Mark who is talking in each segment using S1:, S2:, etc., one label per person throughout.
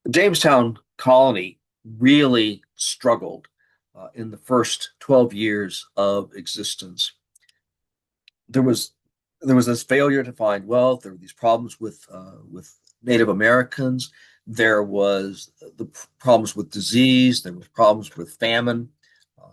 S1: The Jamestown colony really struggled in the first 12 years of existence. There was there was this failure to find wealth. There were these problems with Native Americans. There was the problems with disease. There was problems with famine. It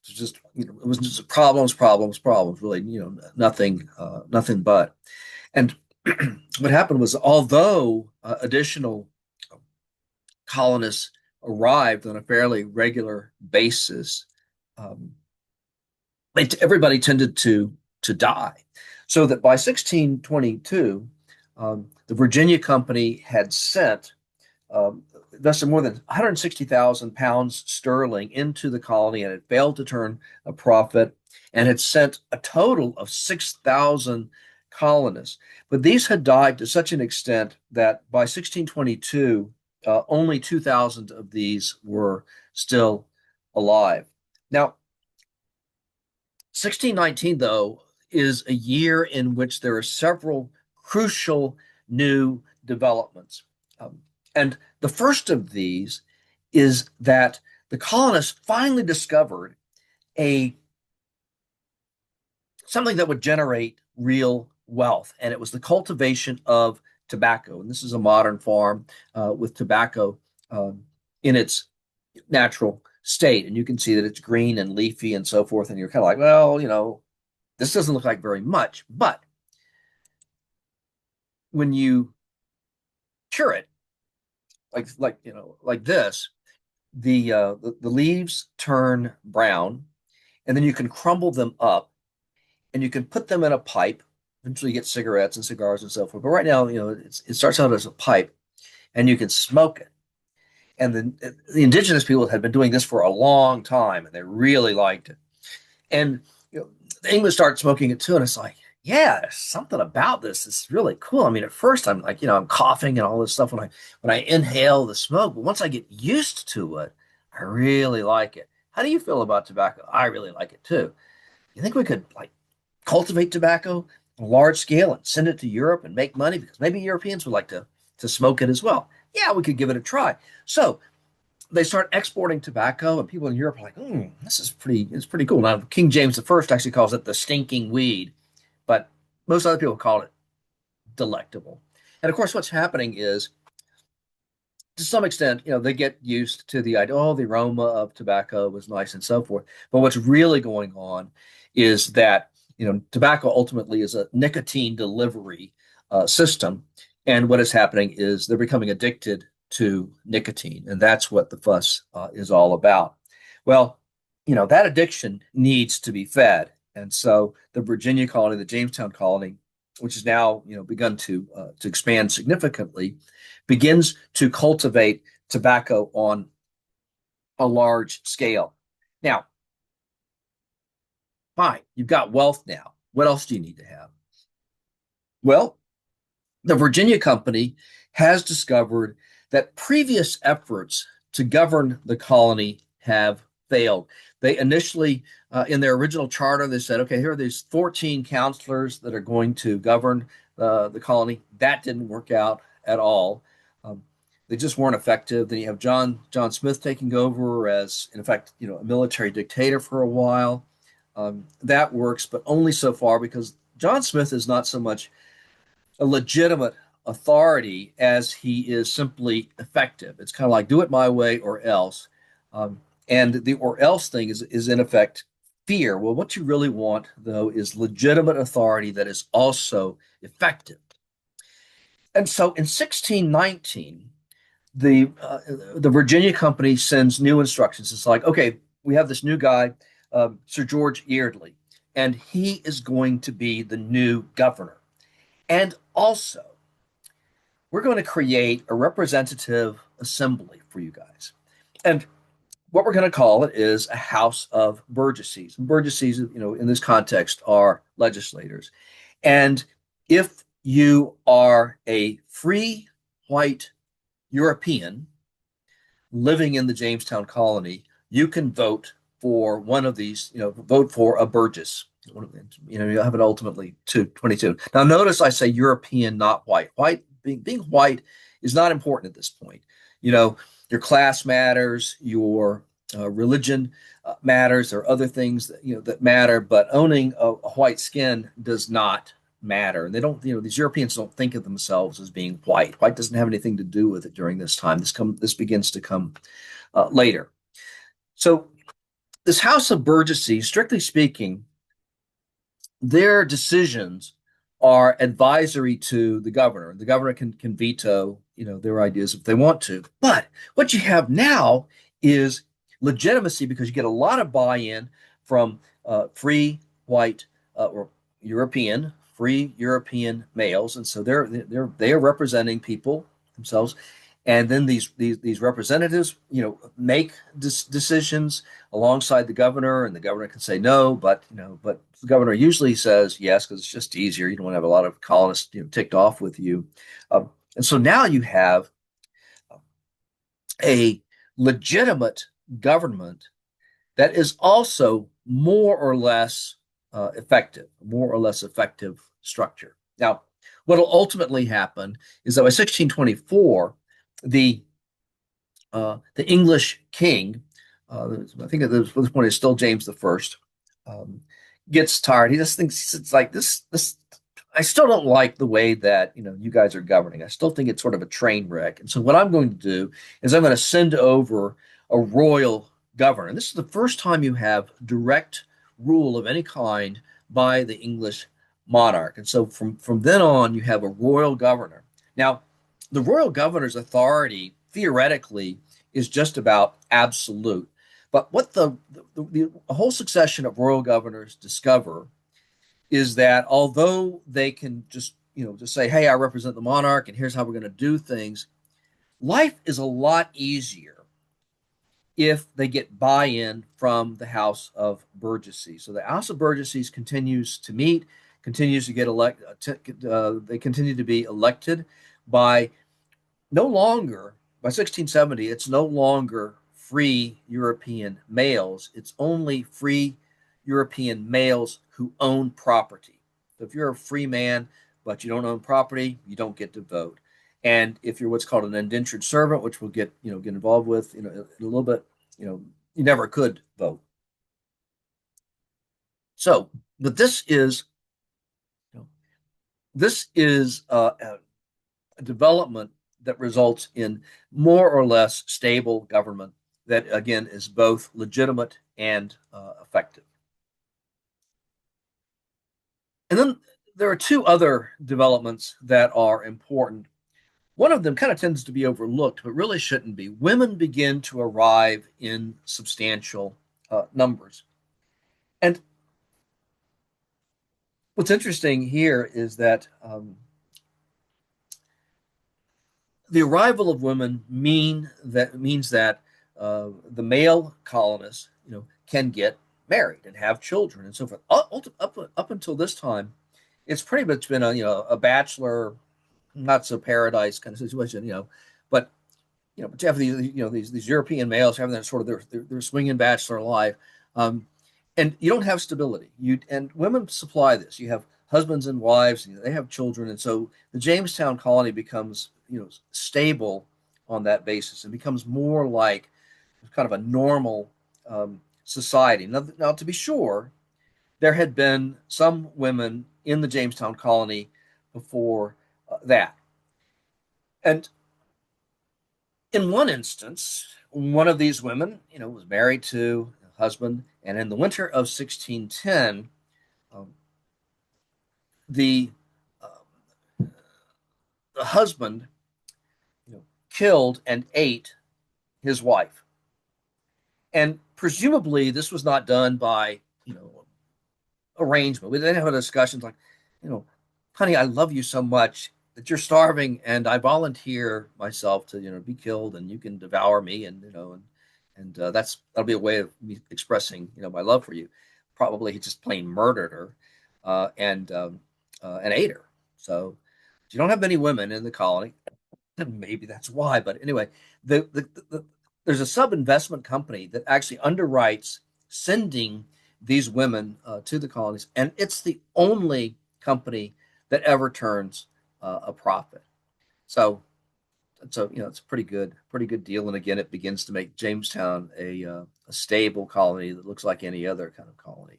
S1: was just it was just problems. Really, nothing but. And what happened was, although additional colonists arrived on a fairly regular basis, um, everybody tended to die. So that by 1622, the Virginia Company had sent invested more than 160,000 pounds sterling into the colony and had failed to turn a profit and had sent a total of 6,000 colonists. But these had died to such an extent that by 1622, only 2,000 of these were still alive. Now, 1619, though, is a year in which there are several crucial new developments. And the first of these is that the colonists finally discovered a something that would generate real wealth, and it was the cultivation of tobacco. And this is a modern farm with tobacco in its natural state, and you can see that it's green and leafy and so forth. And you're kind of like, well, this doesn't look like very much, but when you cure it, like this, the leaves turn brown, and then you can crumble them up, and you can put them in a pipe. Eventually, you get cigarettes and cigars and so forth. But right now, it starts out as a pipe, and you can smoke it. And the indigenous people had been doing this for a long time, and they really liked it. And the English start smoking it too, and it's like, yeah, there's something about this. It's really cool. I mean, at first I'm like, I'm coughing and all this stuff when I inhale the smoke, but once I get used to it, I really like it. How do you feel about tobacco? I really like it too. You think we could like cultivate tobacco on a large scale and send it to Europe and make money because maybe Europeans would like to smoke it as well? Yeah, we could give it a try. So they start exporting tobacco, and people in Europe are like, it's pretty cool. Now, King James the First actually calls it the stinking weed, but most other people call it delectable. And of course, what's happening is, to some extent, they get used to the idea, oh, the aroma of tobacco was nice and so forth. But what's really going on is that, tobacco ultimately is a nicotine delivery system. And what is happening is they're becoming addicted to nicotine. And that's what the fuss is all about. Well, that addiction needs to be fed. And so the Virginia colony, the Jamestown colony, which has now begun to expand significantly, begins to cultivate tobacco on a large scale. Now, fine, you've got wealth now. What else do you need to have? Well, the Virginia Company has discovered that previous efforts to govern the colony have failed. They initially, in their original charter, they said, okay, here are these 14 counselors that are going to govern the colony. That didn't work out at all. Um, they just weren't effective. Then you have John Smith taking over as, in effect, a military dictator for a while. That works, but only so far, because John Smith is not so much a legitimate authority as he is simply effective. It's kind of like do it my way or else. And the or else thing is in effect fear. Well, what you really want, though, is legitimate authority that is also effective. And so in 1619, the Virginia Company sends new instructions. It's like, okay, we have this new guy, Sir George Eardley, and he is going to be the new governor. And also, we're going to create a representative assembly for you guys. And what we're going to call it is a House of Burgesses. And Burgesses, in this context, are legislators. And if you are a free white European living in the Jamestown colony, you can vote for one of these, vote for a Burgess. You'll have it ultimately to 22. Now, notice I say European, not white. Being white is not important at this point. You know, your class matters, your religion matters, or other things that that matter, but owning a white skin does not matter. And they don't, these Europeans don't think of themselves as being white. White doesn't have anything to do with it during this time. This begins to come later. So this House of Burgesses, strictly speaking, their decisions are advisory to the governor. The governor can veto, their ideas if they want to. But what you have now is legitimacy because you get a lot of buy-in from free white or European free European males, and so they are representing people themselves. And then these representatives, make decisions alongside the governor, and the governor can say no, but the governor usually says yes because it's just easier. You don't want to have a lot of colonists, ticked off with you, and so now you have a legitimate government that is also more or less effective structure. Now, what will ultimately happen is that by 1624, the the English king, I think at this point is still James the First, um, gets tired. He just thinks it's like this. I still don't like the way that you guys are governing. I still think it's sort of a train wreck. And so what I'm going to do is I'm going to send over a royal governor. And this is the first time you have direct rule of any kind by the English monarch. And so from then on, you have a royal governor. Now, the royal governor's authority theoretically is just about absolute. But what the whole succession of royal governors discover is that although they can just say, "Hey, I represent the monarch, and here's how we're going to do things," life is a lot easier if they get buy-in from the House of Burgesses. So the House of Burgesses continues to meet, continues to get elected. They continue to be elected by no longer, by 1670, it's no longer free European males. It's only free European males who own property. So if you're a free man, but you don't own property, you don't get to vote. And if you're what's called an indentured servant, which we'll get involved with, in a little bit, you never could vote. So, but you know, this is a development that results in more or less stable government that, again, is both legitimate and effective. And then there are two other developments that are important. One of them kind of tends to be overlooked, but really shouldn't be. Women begin to arrive in substantial numbers. And what's interesting here is that the arrival of women means that the male colonists, can get married and have children and so forth. Up until this time, it's pretty much been a bachelor, not so paradise kind of situation, but but you have these European males having that sort of their swinging bachelor life, um, and you don't have stability. And women supply this. You have husbands and wives, and they have children, and so the Jamestown colony becomes stable on that basis and becomes more like kind of a normal society. Now, to be sure, there had been some women in the Jamestown colony before that, and in one instance, one of these women, was married to a husband, and in the winter of 1610, um, the uh, the husband, killed and ate his wife, and presumably this was not done by arrangement. We didn't have discussions like, you know, honey, I love you so much that you're starving, and I volunteer myself to be killed, and you can devour me, and that'll be a way of me expressing my love for you. Probably he just plain murdered her, and ate her. So you don't have many women in the colony. Maybe that's why. But anyway, the there's a sub investment company that actually underwrites sending these women to the colonies, and it's the only company that ever turns a profit. So So it's a pretty good deal. And again, it begins to make Jamestown a stable colony that looks like any other kind of colony.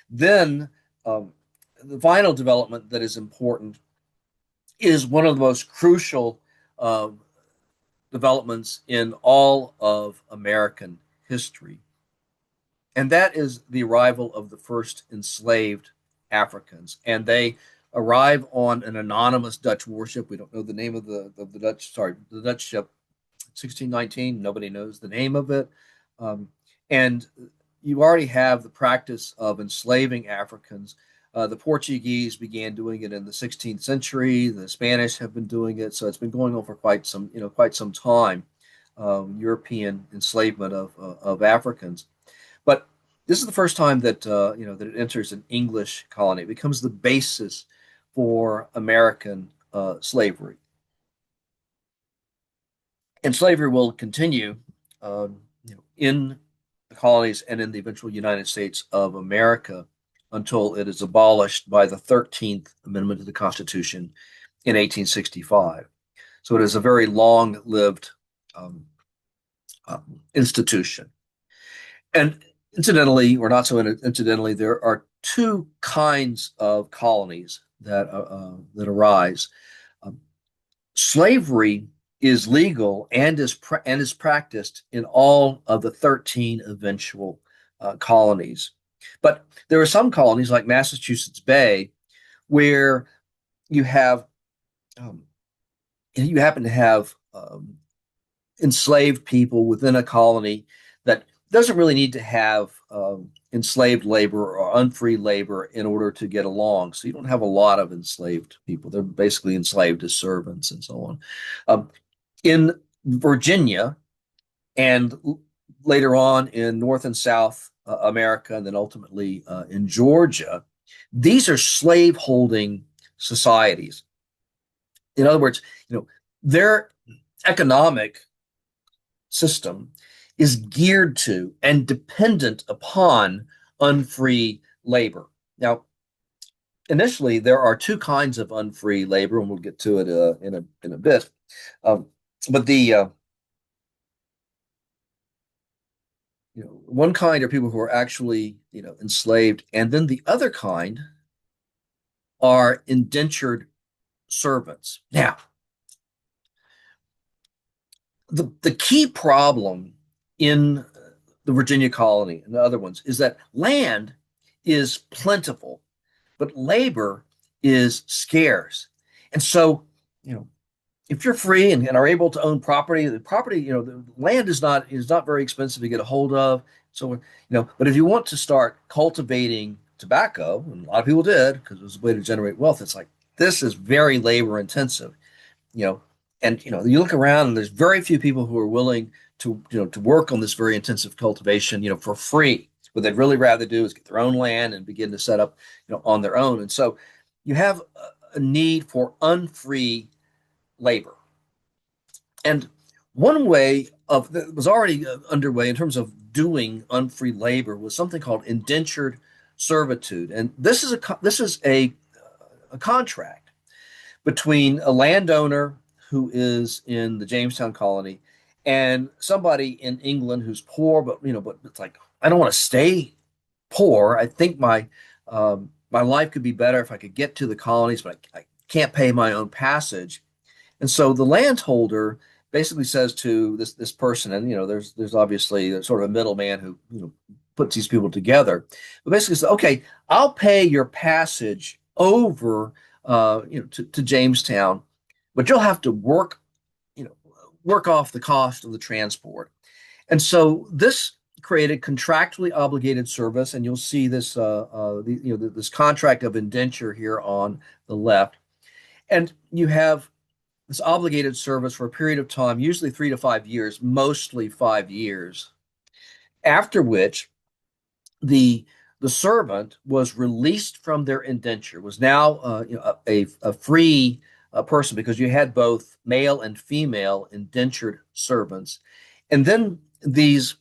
S1: Then um, the final development that is important is one of the most crucial uh, developments in all of American history, and that is the arrival of the first enslaved Africans. And they arrive on an anonymous Dutch warship. We don't know the name of the Dutch, sorry, the Dutch ship, 1619. Nobody knows the name of it. And you already have the practice of enslaving Africans. The Portuguese began doing it in the 16th century. The Spanish have been doing it, so it's been going on for quite some time. European enslavement of Africans, but this is the first time that that it enters an English colony. It becomes the basis for American slavery, and slavery will continue in the colonies and in the eventual United States of America until it is abolished by the 13th Amendment to the Constitution in 1865. So it is a very long-lived um, institution. And incidentally, or not so incidentally, there are two kinds of colonies that arise. Um, Slavery is legal and is practiced in all of the 13 eventual colonies, but there are some colonies like Massachusetts Bay where you have um, you happen to have enslaved people within a colony that doesn't really need to have enslaved labor or unfree labor in order to get along. So you don't have a lot of enslaved people. They're basically enslaved as servants and so on. In Virginia and later on in North and South America, and then ultimately in Georgia, these are slave holding societies. In other words, their economic system is geared to and dependent upon unfree labor. Now, initially, there are two kinds of unfree labor, and we'll get to it in a bit. But the one kind are people who are actually enslaved, and then the other kind are indentured servants. Now, the key problem in the Virginia colony and the other ones is that land is plentiful, but labor is scarce. And so, if you're free and are able to own property, the land is not very expensive to get a hold of. So, but if you want to start cultivating tobacco, and a lot of people did because it was a way to generate wealth, it's like this is very labor intensive. you know, you look around and there's very few people who are willing to work on this very intensive cultivation, for free. What they'd really rather do is get their own land and begin to set up, on their own. And so you have a need for unfree labor. And one way of that was already underway in terms of doing unfree labor was something called indentured servitude. And this is a contract between a landowner who is in the Jamestown colony and somebody in England who's poor, but it's like I don't want to stay poor. I think my life could be better if I could get to the colonies, but I can't pay my own passage. And so the landholder basically says to this person, and there's obviously sort of a middleman who puts these people together, but basically says, okay, I'll pay your passage over to Jamestown, but you'll have to work off the cost of the transport. And so this created contractually obligated service, and you'll see this contract of indenture here on the left, and you have this obligated service for a period of time, usually 3 to 5 years, mostly 5 years, after which the the servant was released from their indenture, was now a free person because you had both male and female indentured servants, and then these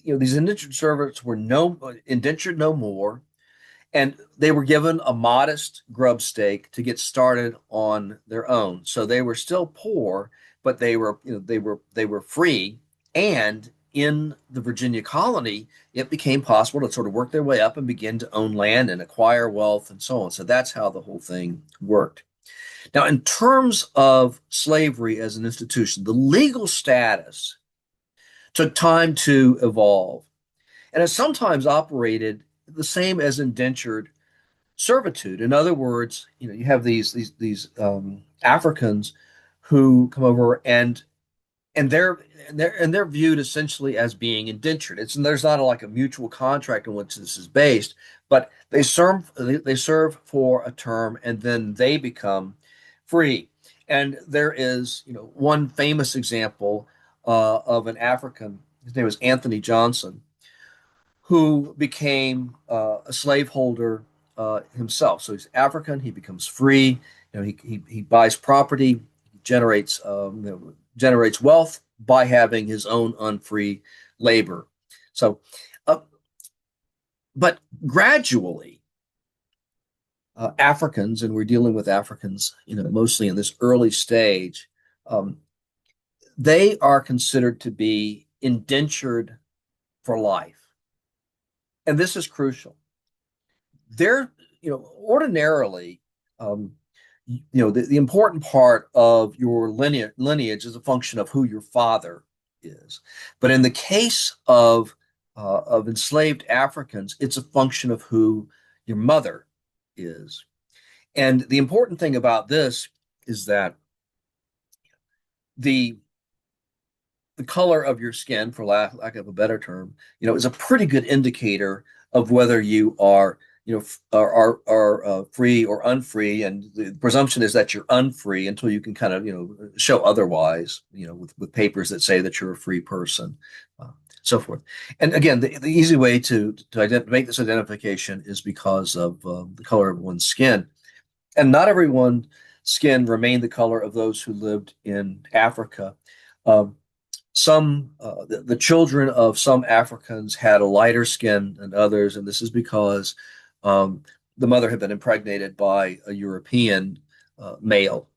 S1: indentured servants were no indentured no more, And they were given a modest grub stake to get started on their own. So they were still poor, but they were free. And in the Virginia colony, it became possible to sort of work their way up and begin to own land and acquire wealth and so on. So that's how the whole thing worked. Now, in terms of slavery as an institution, the legal status took time to evolve and has sometimes operated the same as indentured servitude. In other words, you have these Africans who come over and they're viewed essentially as being indentured. There's not like a mutual contract on which this is based, but they serve for a term and then they become free. And there is one famous example of an African. His name was Anthony Johnson, who became a slaveholder himself. So he's African. He becomes free. He buys property, generates wealth by having his own unfree labor. So, uh, but gradually, Africans, and we're dealing with Africans, mostly in this early stage, um, they are considered to be indentured for life, and this is crucial. They're, ordinarily, um, the important part of your lineage is a function of who your father is. But in the case of enslaved Africans, it's a function of who your mother is. And the important thing about this is that the the color of your skin, for lack of a better term, is a pretty good indicator of whether you are, free or unfree. And the presumption is that you're unfree until you can kind of, show otherwise, with papers that say that you're a free person, uh, so forth. And again, the easy way to make this identification is because of the color of one's skin. And not everyone's skin remained the color of those who lived in Africa. Um, the children of some Africans had a lighter skin than others, and this is because um, the mother had been impregnated by a European male.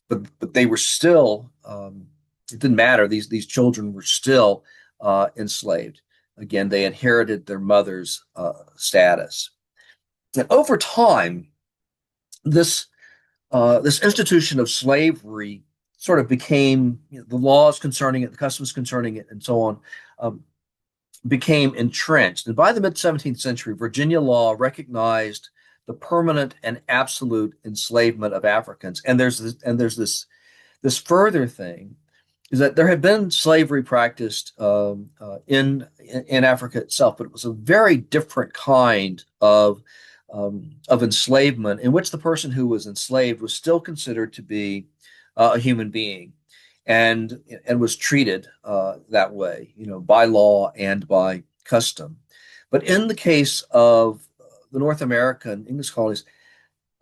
S1: But they were still, it didn't matter. These children were still enslaved. Again, they inherited their mother's status. And over time, this this institution of slavery sort of became, the laws concerning it, the customs concerning it, and so on, um, became entrenched. And by the mid 17th century, Virginia law recognized the permanent and absolute enslavement of Africans. And there's this further thing is that there had been slavery practiced in Africa itself, but it was a very different kind of enslavement in which the person who was enslaved was still considered to be a human being and was treated that way, by law and by custom. But in the case of the North American English colonies,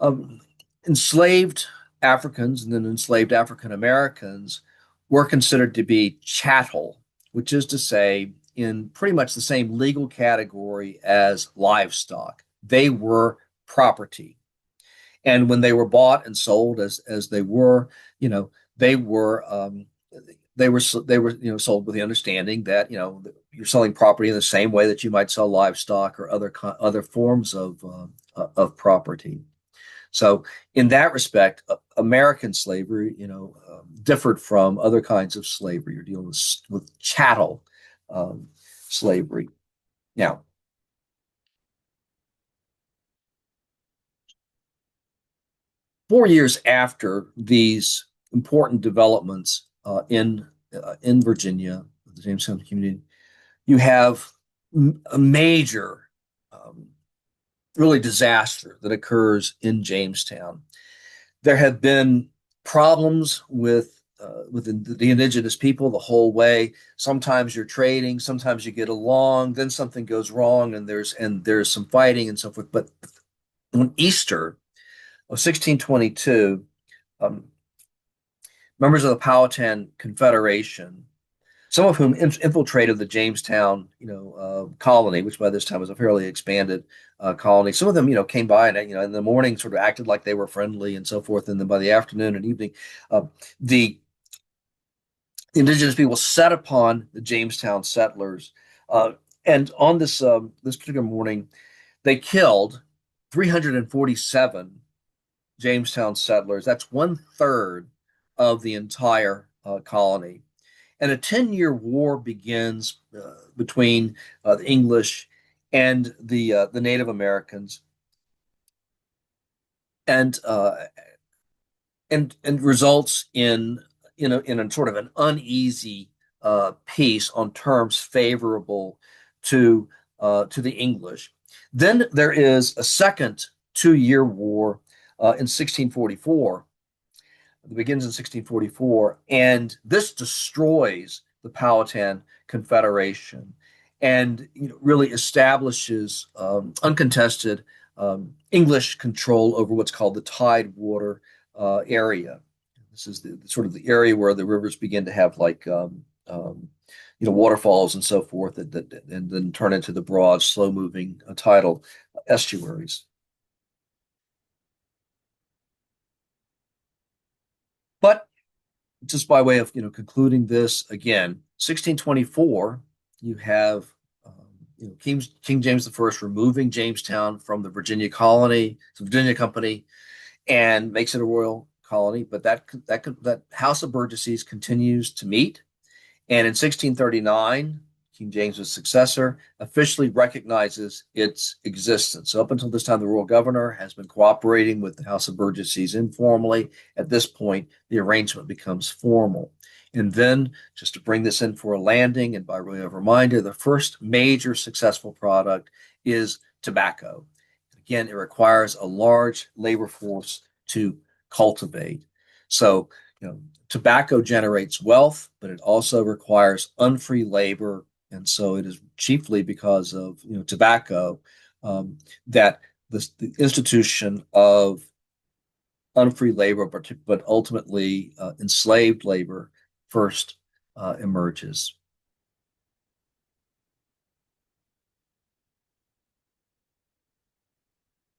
S1: um, enslaved Africans and then enslaved African Americans were considered to be chattel, which is to say, in pretty much the same legal category as livestock. They were property. And when they were bought and sold, as they were, you know, they were they were sold with the understanding that you're selling property in the same way that you might sell livestock or other forms of property. So in that respect, American slavery, differed from other kinds of slavery. You're dealing with chattel um, slavery. Now, 4 years after these important developments in Virginia, the Jamestown community, you have a major, really disaster that occurs in Jamestown. There have been problems with the indigenous people the whole way. Sometimes you're trading, sometimes you get along, then something goes wrong, and there's some fighting and so forth. But on Easter of 1622, um, members of the Powhatan Confederation some of whom infiltrated the Jamestown, colony, which by this time was a fairly expanded colony. Some of them, came by and in the morning sort of acted like they were friendly and so forth, and then by the afternoon and evening, uh, the indigenous people set upon the Jamestown settlers, uh, and on this particular morning, they killed 347 Jamestown settlers. That's one third of the entire colony. And a 10-year war begins between the English and the Native Americans, and and results in in a sort of an uneasy peace on terms favorable to the English. Then there is a second 2-year war in 1644. It begins in 1644, and this destroys the Powhatan Confederation and really establishes uncontested English control over what's called the Tidewater area. This is the sort of the area where the rivers begin to have like waterfalls and so forth that and then turn into the broad, slow-moving tidal estuaries. But just by way of concluding this again, 1624, you have King James I removing Jamestown from the Virginia colony, the Virginia Company, and makes it a royal colony. But that House of Burgesses continues to meet, and in 1639, King James's successor officially recognizes its existence. So up until this time, the royal governor has been cooperating with the House of Burgesses informally. At this point, the arrangement becomes formal. And then, just to bring this in for a landing, and by way of reminder, the first major successful product is tobacco. Again, it requires a large labor force to cultivate. So, tobacco generates wealth, but it also requires unfree labor, and so it is chiefly because of tobacco that the institution of unfree labor, but ultimately enslaved labor, first emerges.